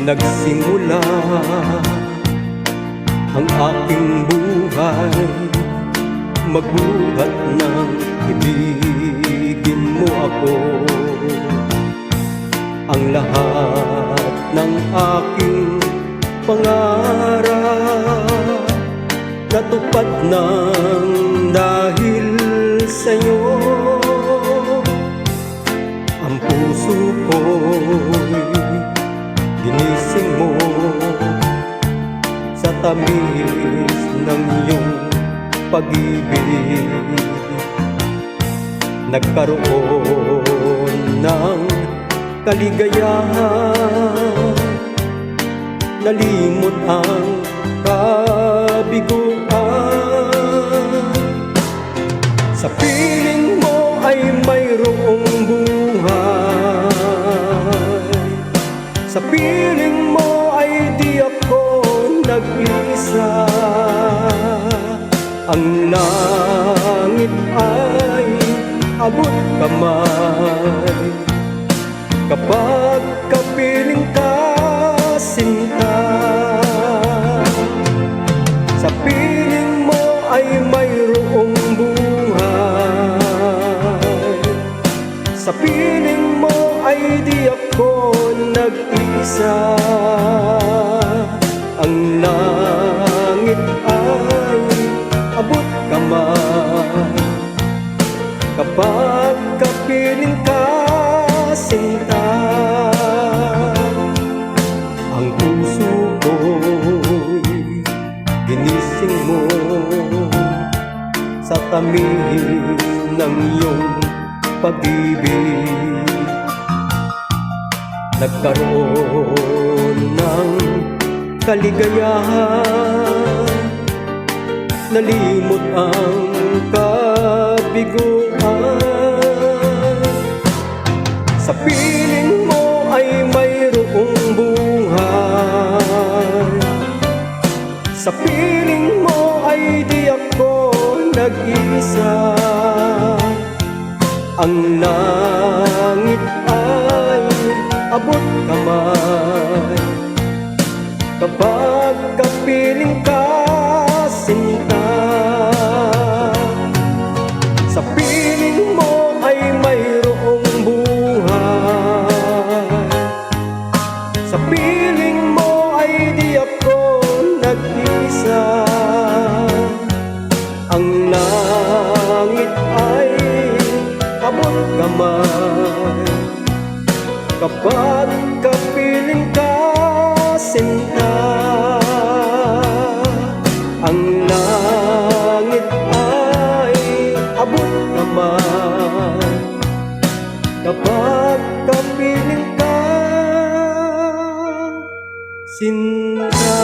nagsimula ang aking buhay, magbuhat ng ibigin mo ako. Ang lahat ng aking pangarap natupad ng dahil sa'yo. Ang puso ko'y ginising mo sa tamis ng iyong pag-ibig. Nagkaroon ng kaligayahan, nalimot ang kabiguan. Sa piling mo ay mayroong buhay, sa piling mo ay di ako nag-isa. Ang langit ay abot kamay kapag kapiling ka, sinta. Sa piling mo ay mayroong buhay, sa piling mo ay di ako nag-isa. Ang langit ay abot kamay kapag kapiling ka, sinta. Ang puso ko'y ginising mo sa tamis ng iyong pag-ibig. Nagkaroon ng kaligayahan, nalimot ang kabiguan. Sa piling mo ay mayroong buhay, sa piling mo ay di ako nag-isa. Ang langit ay abot kamay kapag kapiling ka, sinta. Sa piling mo ay mayroong buhay, sa piling mo ay di ako nag-isa. Ang langit ay abot kamay kapag kapiling ka, sinta. Ang langit ay abot kamay kapag kapiling ka, sinta.